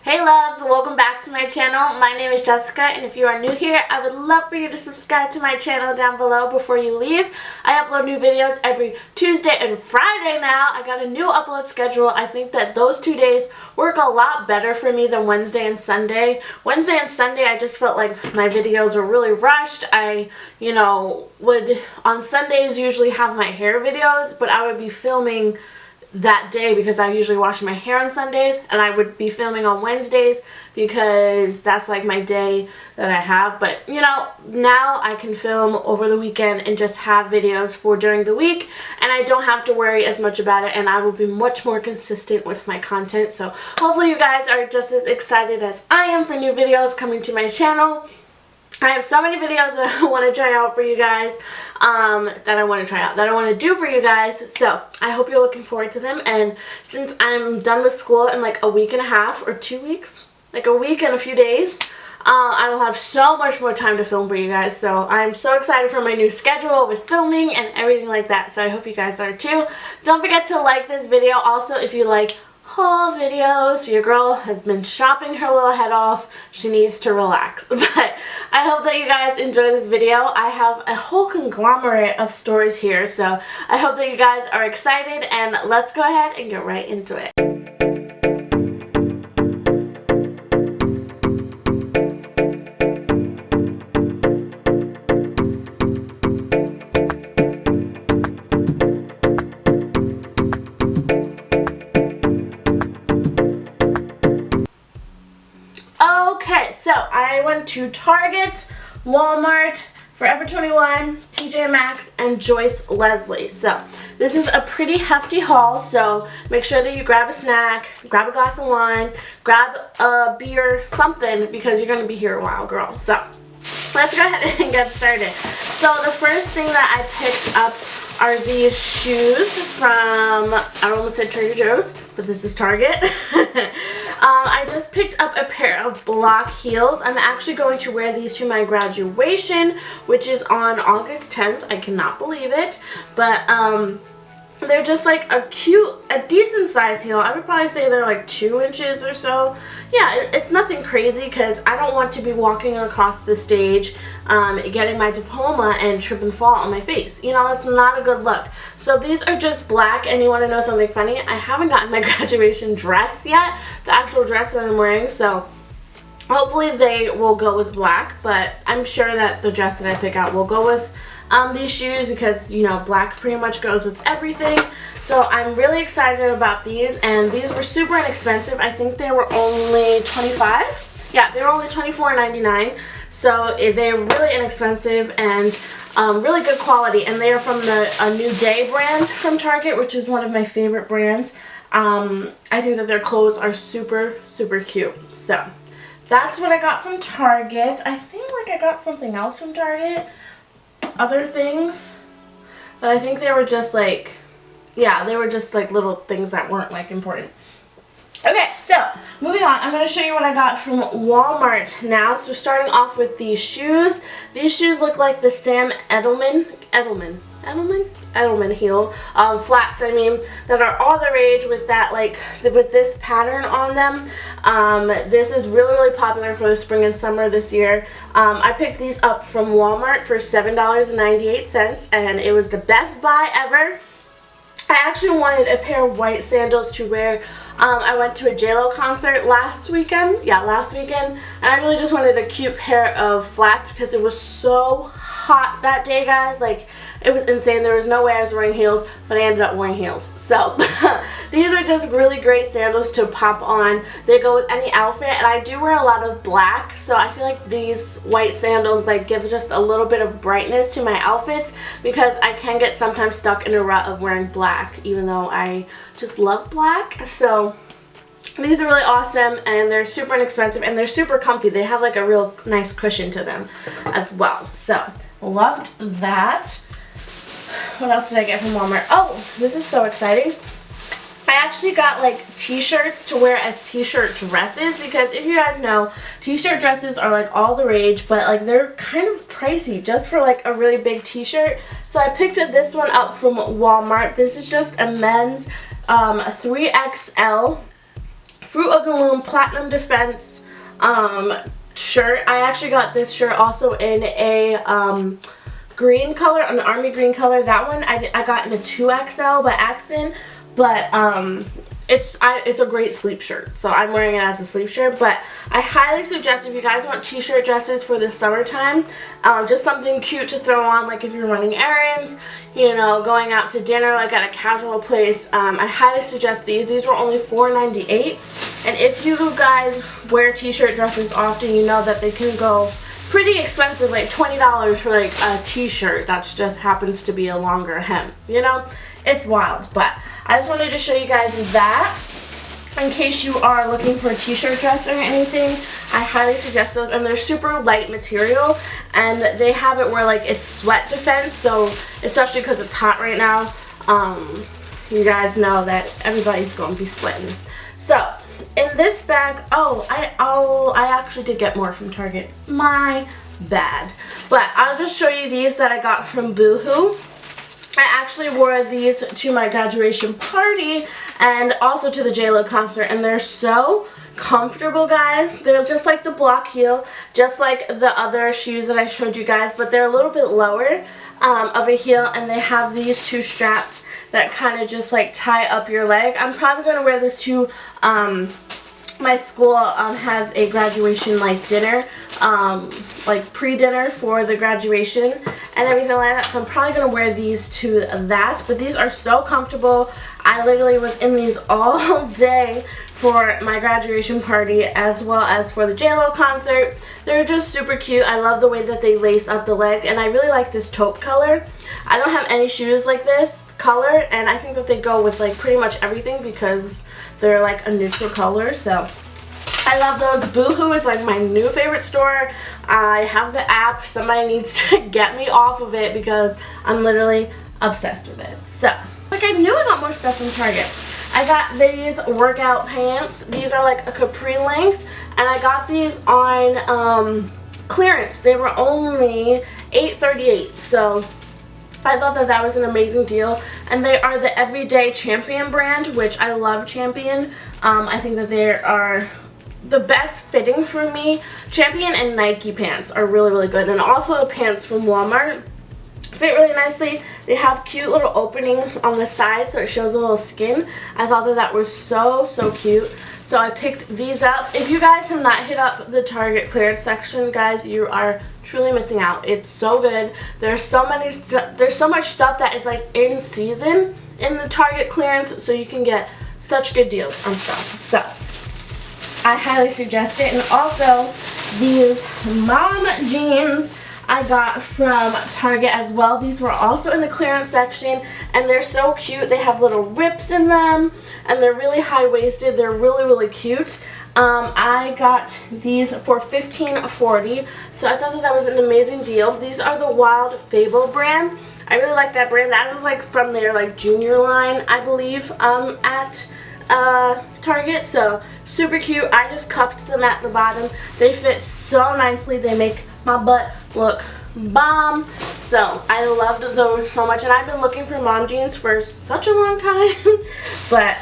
Hey loves, welcome back to my channel. My name is Jessica, and if you are new here, I would love for you to subscribe to my channel down below before you leave. I upload new videos every Tuesday and Friday now. I got a new upload schedule. I think that those 2 days work a lot better for me than Wednesday and Sunday. Wednesday and Sunday, I just felt like my videos were really rushed. I, would on Sundays usually have my hair videos, but I would be filming that day because I usually wash my hair on Sundays, and I would be filming on Wednesdays because that's like my day that I have. But now I can film over the weekend and just have videos for during the week, and I don't have to worry as much about it, and I will be much more consistent with my content. So hopefully you guys are just as excited as I am for new videos coming to my channel. I have so many videos that I want to try out for you guys, that I want to do for you guys, so I hope you're looking forward to them. And since I'm done with school in like a week and a half or 2 weeks, like a week and a few days, I will have so much more time to film for you guys. So I'm so excited for my new schedule with filming and everything like that, so I hope you guys are too. Don't forget to like this video. Also, if you like haul videos, your girl has been shopping her little head off. She needs to relax. But I hope that you guys enjoy this video. I have a whole conglomerate of stories here, so I hope that you guys are excited, and let's go ahead and get right into it. Okay, so I went to Target, Walmart, Forever21, TJ Maxx, and Joyce Leslie. So this is a pretty hefty haul, so make sure that you grab a snack, grab a glass of wine, grab a beer, something, because you're going to be here a while, girl. So let's go ahead and get started. So the first thing that I picked up are these shoes from, I almost said Trader Joe's, but this is Target. I just picked up a pair of black heels. I'm actually going to wear these to my graduation, which is on August 10th. I cannot believe it, but they're just like a decent size heel. I would probably say they're like 2 inches or so. Yeah, it's nothing crazy because I don't want to be walking across the stage getting my diploma and trip and fall on my face. That's not a good look. So these are just black, and you want to know something funny? I haven't gotten my graduation dress yet, the actual dress that I'm wearing, so hopefully they will go with black, but I'm sure that the dress that I pick out will go with these shoes because, black pretty much goes with everything. So I'm really excited about these, and these were super inexpensive. I think they were only $25. Yeah, they were only $24.99. So they're really inexpensive and really good quality, and they are from a New Day brand from Target, which is one of my favorite brands. I think that their clothes are super, super cute. So that's what I got from Target. I think like I got something else from Target. Other things, but I think they were just like, yeah, they were just like little things that weren't like important. Okay, so moving on, I'm going to show you what I got from Walmart now. So starting off with these shoes. These shoes look like the Sam Edelman heel, flats, that are all the rage with that, with this pattern on them. This is really, really popular for the spring and summer this year. I picked these up from Walmart for $7.98, and it was the best buy ever. I actually wanted a pair of white sandals to wear. I went to a JLo concert last weekend, and I really just wanted a cute pair of flats because it was so hot that day, guys. Like, it was insane. There was no way I was wearing heels, but I ended up wearing heels. So these are just really great sandals to pop on. They go with any outfit, and I do wear a lot of black, so I feel like these white sandals give just a little bit of brightness to my outfits, because I can get sometimes stuck in a rut of wearing black, even though I just love black. So these are really awesome, and they're super inexpensive, and they're super comfy. They have like a real nice cushion to them as well. So loved that. What else did I get from Walmart? Oh, this is so exciting. I actually got like t-shirts to wear as t-shirt dresses, because if you guys know, t-shirt dresses are like all the rage, but like they're kind of pricey just for like a really big t-shirt. So I picked this one up from Walmart. This is just a men's 3XL Fruit of the Loom Platinum Defense shirt. I actually got this shirt also in a green color, an army green color. That one I got in a 2XL by accident, but it's a great sleep shirt, so I'm wearing it as a sleep shirt. But I highly suggest, if you guys want t-shirt dresses for the summertime, just something cute to throw on, like if you're running errands, you know, going out to dinner, like at a casual place, I highly suggest these. These were only $4.98, and if you guys wear t-shirt dresses often, you know that they can go pretty expensive, like $20 for like a t-shirt that just happens to be a longer hem, you know? It's wild. But I just wanted to show you guys that in case you are looking for a t-shirt dress or anything. I highly suggest those, and they're super light material, and they have it where like it's sweat defense, so especially because it's hot right now, you guys know that everybody's going to be sweating. So in this bag, I actually did get more from Target. My bad. But I'll just show you these that I got from Boohoo. I actually wore these to my graduation party and also to the JLo concert, and they're so comfortable, guys. They're just like the block heel, just like the other shoes that I showed you guys, but they're a little bit lower of a heel, and they have these two straps that kind of just like tie up your leg. I'm probably going to wear this to my school has a graduation like dinner, like pre-dinner for the graduation and everything like that, so I'm probably going to wear these to that. But these are so comfortable. I literally was in these all day for my graduation party as well as for the JLo concert. They're just super cute. I love the way that they lace up the leg, and I really like this taupe color. I don't have any shoes like this color, and I think that they go with like pretty much everything because they're like a neutral color. So I love those. Boohoo is like my new favorite store. I have the app. Somebody needs to get me off of it because I'm literally obsessed with it. So like, I knew I got more stuff from Target. I got these workout pants. These are like a capri length, and I got these on clearance. They were only $8.38, so I thought that that was an amazing deal. And they are the Everyday Champion brand, which I love Champion. I think that they are the best fitting for me. Champion and Nike pants are really, really good. And also the pants from Walmart fit really nicely. They have cute little openings on the side so it shows a little skin. I thought that that was so, so cute. So I picked these up. If you guys have not hit up the Target clearance section, guys, you are truly missing out. It's so good. There's so much stuff that is like in season in the Target clearance, so you can get such good deals on stuff. So I highly suggest it. And also these mom jeans I got from Target as well. These were also in the clearance section, and they're so cute. They have little rips in them, and they're really high-waisted. They're really, really cute. I got these for $15.40, so I thought that that was an amazing deal. These are the Wild Fable brand. I really like that brand. That is like from their like junior line, I believe, at Target. So super cute. I just cuffed them at the bottom. They fit so nicely. They make my butt look bomb. So I loved those so much, and I've been looking for mom jeans for such a long time. But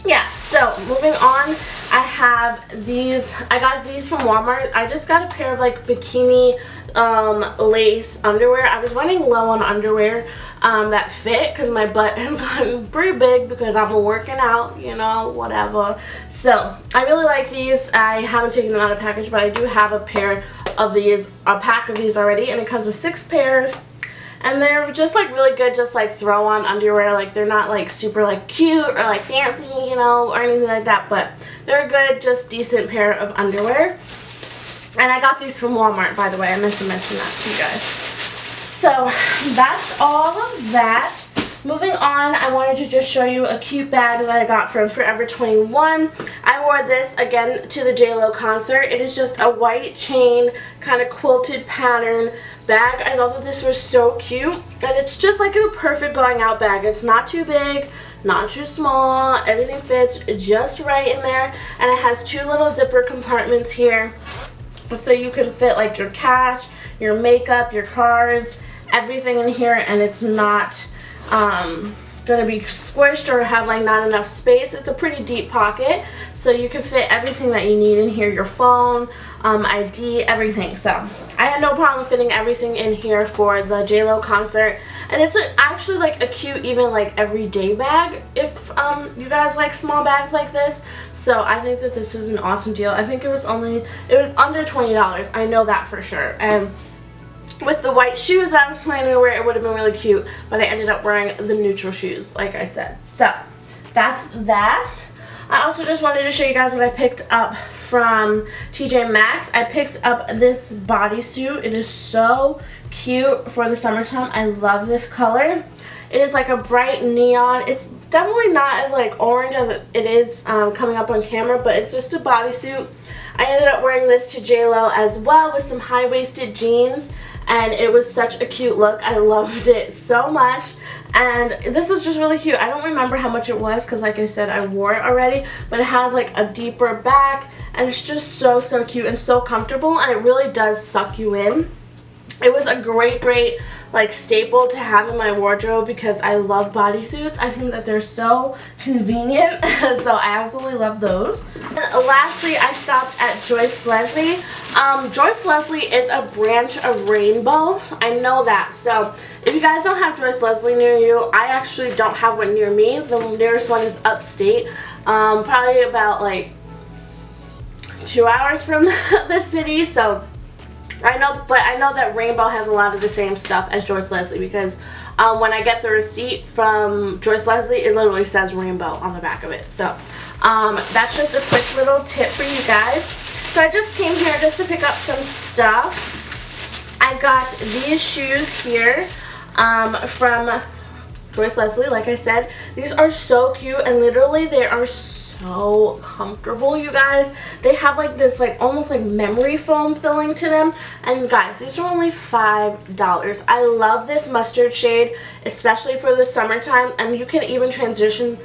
yeah, so moving on, I have these. I got these from Walmart. I just got a pair of like bikini lace underwear. I was running low on underwear that fit because my butt has gotten pretty big because I've been working out, you know, whatever. So I really like these. I haven't taken them out of package, but I do have a pair of these, a pack of these already, and it comes with 6 pairs. And they're just like really good, just like throw on underwear. Like they're not like super like cute or like fancy, you know, or anything like that, but they're a good, just decent pair of underwear. And I got these from Walmart, by the way. I meant to mention that to you guys. So that's all of that. Moving on, I wanted to just show you a cute bag that I got from Forever 21. I wore this again to the JLo concert. It is just a white chain, kind of quilted pattern bag. I thought that this was so cute, and it's just like a perfect going out bag. It's not too big, not too small. Everything fits just right in there, and it has 2 little zipper compartments here, so you can fit like your cash, your makeup, your cards, everything in here, and it's not gonna be squished or have like not enough space. It's a pretty deep pocket, so you can fit everything that you need in here, your phone, ID, everything. So I had no problem fitting everything in here for the J-Lo concert. And it's actually like a cute, even like everyday bag if you guys like small bags like this. So I think that this is an awesome deal. I think it was under $20. I know that for sure. And with the white shoes that I was planning to wear, it would have been really cute, but I ended up wearing the neutral shoes, like I said. So that's that. I also just wanted to show you guys what I picked up from TJ Maxx. I picked up this bodysuit. It is so cute for the summertime. I love this color. It is like a bright neon. It's definitely not as like orange as it is coming up on camera, but it's just a bodysuit. I ended up wearing this to J-Lo as well with some high-waisted jeans, and it was such a cute look. I loved it so much. And this is just really cute. I don't remember how much it was because, like I said, I wore it already, but it has like a deeper back, and it's just so cute and so comfortable, and it really does suck you in. It was a great like staple to have in my wardrobe because I love bodysuits. I think that they're so convenient, so I absolutely love those. And lastly, I stopped at Joyce Leslie. Joyce Leslie is a branch of Rainbow. I know that. So if you guys don't have Joyce Leslie near you, I actually don't have one near me. The nearest one is upstate, probably about like 2 hours from the city. So I know that Rainbow has a lot of the same stuff as Joyce Leslie because when I get the receipt from Joyce Leslie, it literally says Rainbow on the back of it. So that's just a quick little tip for you guys. So I just came here just to pick up some stuff. I got these shoes here from Joyce Leslie, like I said. These are so cute, and literally they are so comfortable, you guys. They have like this like almost like memory foam filling to them, and guys, these are only $5. I love this mustard shade, especially for the summertime, and you can even transition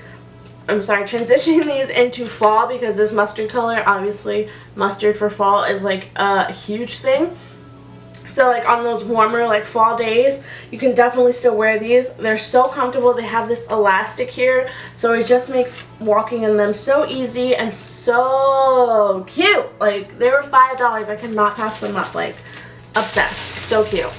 these into fall because this mustard color, obviously mustard for fall, is like a huge thing. So like on those warmer like fall days, you can definitely still wear these. They're so comfortable. They have this elastic here, so it just makes walking in them so easy and so cute. Like, they were $5. I cannot pass them up. Like, obsessed. So cute.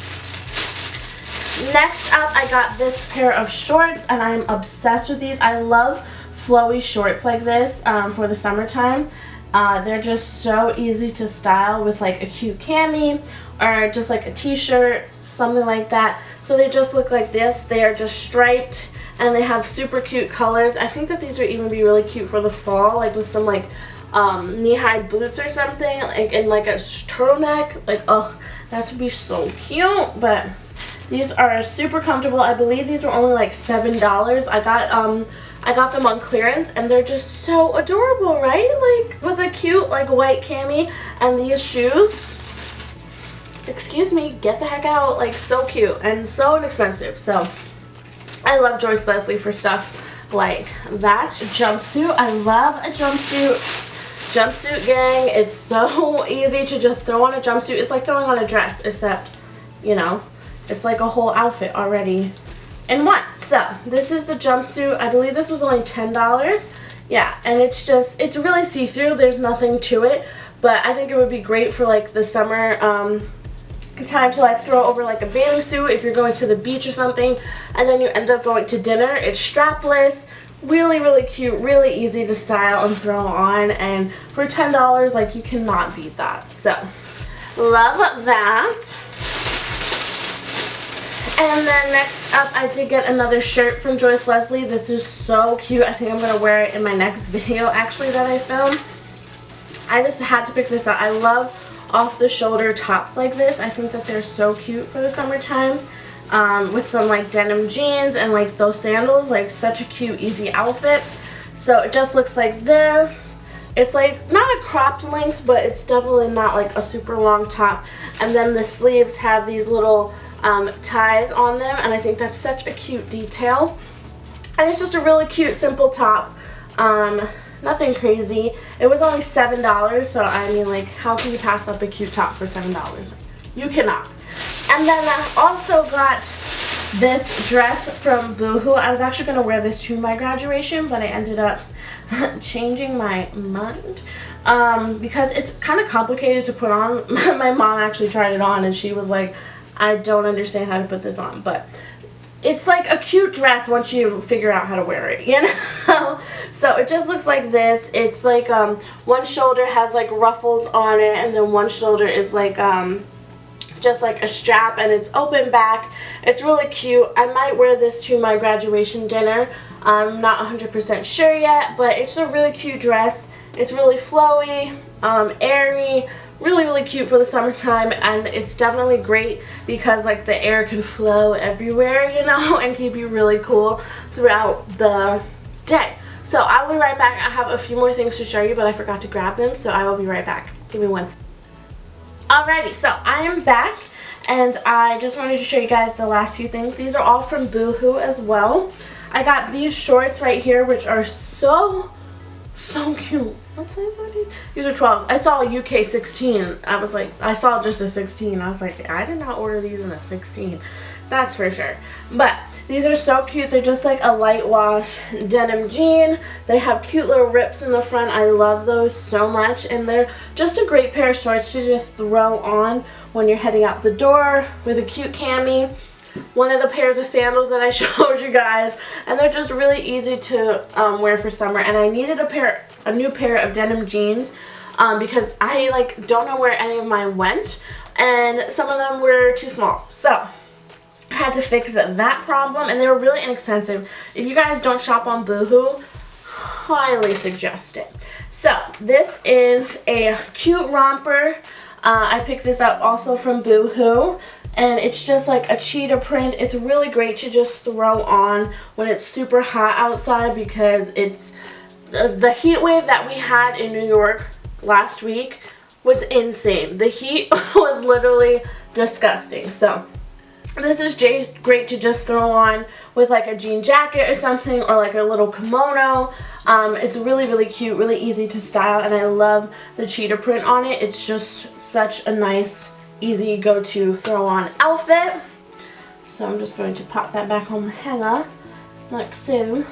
Next up, I got this pair of shorts, and I'm obsessed with these. I love flowy shorts like this for the summertime. They're just so easy to style with like a cute cami or just like a t-shirt, something like that. So they just look like this. They are just striped, and they have super cute colors. I think that these would even be really cute for the fall, like with some like knee-high boots or something, like in like a turtleneck. Like, oh, that would be so cute. But these are super comfortable. I believe these were only like $7. I got them on clearance, and they're just so adorable, right? Like with a cute like white cami and these shoes. Excuse me, get the heck out. Like, so cute and so inexpensive. So I love Joyce Leslie for stuff like that. Jumpsuit, I love a jumpsuit gang. It's so easy to just throw on a jumpsuit. It's like throwing on a dress, except, you know, it's like a whole outfit already in one. So this is the jumpsuit. I believe this was only $10. Yeah, and it's really see-through. There's nothing to it, but I think it would be great for like the summer time to like throw over like a bathing suit if you're going to the beach or something, and then you end up going to dinner. It's strapless, really cute, really easy to style and throw on, and for $10, like, you cannot beat that. So love that. And then next up, I did get another shirt from Joyce Leslie. This is so cute. I think I'm going to wear it in my next video, actually, that I filmed. I just had to pick this up. I love off-the-shoulder tops like this. I think that they're so cute for the summertime, with some like denim jeans and like those sandals. Like, such a cute, easy outfit. So it just looks like this. It's like not a cropped length, but it's definitely not like a super long top. And then the sleeves have these little ties on them, and I think that's such a cute detail. And it's just a really cute, simple top. Nothing crazy. It was only $7, so I mean, like, how can you pass up a cute top for $7? You cannot. And then I also got this dress from Boohoo. I was actually going to wear this to my graduation, but I ended up changing my mind because it's kind of complicated to put on. My mom actually tried it on and she was like, I don't understand how to put this on, but it's like a cute dress once you figure out how to wear it, you know? So it just looks like this. It's like one shoulder has like ruffles on it, and then one shoulder is like just like a strap, and it's open back. It's really cute. I might wear this to my graduation dinner. I'm not 100% sure yet, but it's a really cute dress. It's really flowy, airy, really cute for the summertime, and it's definitely great because like the air can flow everywhere, you know, and keep you really cool throughout the day. So I will be right back. I have a few more things to show you, but I forgot to grab them, so I will be right back. Give me one second. Alrighty, so I am back, and I just wanted to show you guys the last few things. These are all from Boohoo as well. I got these shorts right here, which are so cute. What size are these? These are 12s. I saw a UK 16. I saw just a 16. I was like, I did not order these in a 16. That's for sure. But these are so cute. They're just like a light wash denim jean. They have cute little rips in the front. I love those so much. And they're just a great pair of shorts to just throw on when you're heading out the door with a cute cami. One of the pairs of sandals that I showed you guys, and they're just really easy to wear for summer. And I needed a new pair of denim jeans because I like don't know where any of mine went, and some of them were too small. So I had to fix that problem, and they were really inexpensive. If you guys don't shop on Boohoo, highly suggest it. So this is a cute romper. I picked this up also from Boohoo. And it's just like a cheetah print. It's really great to just throw on when it's super hot outside because it's the heat wave that we had in New York last week was insane. The heat was literally disgusting. So this is great to just throw on with like a jean jacket or something, or like a little kimono. It's really cute, really easy to style, and I love the cheetah print on it. It's just such a nice, easy go-to throw on outfit. So I'm just going to pop that back on the hanger like so,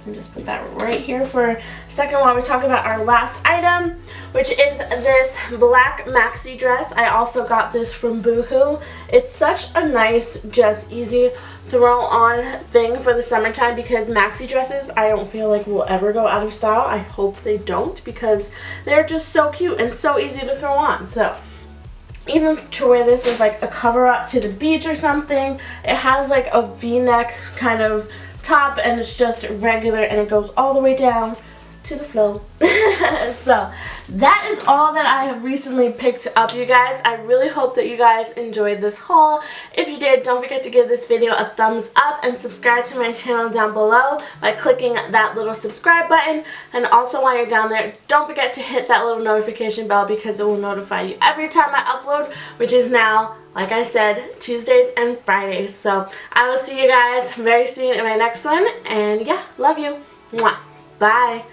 and just put that right here for a second while we talk about our last item, which is this black maxi dress. I also got this from Boohoo. It's such a nice, just easy throw on thing for the summertime because maxi dresses I don't feel like will ever go out of style. I hope they don't because they're just so cute and so easy to throw on. So even to wear this as like a cover up to the beach or something. It has like a v-neck kind of top, and it's just regular, and it goes all the way down to the floor. So that is all that I have recently picked up, you guys. I really hope that you guys enjoyed this haul. If you did, don't forget to give this video a thumbs up and subscribe to my channel down below by clicking that little subscribe button. And also while you're down there, don't forget to hit that little notification bell because it will notify you every time I upload, which is now, like I said, Tuesdays and Fridays. So I will see you guys very soon in my next one. And yeah, love you. Mwah. Bye.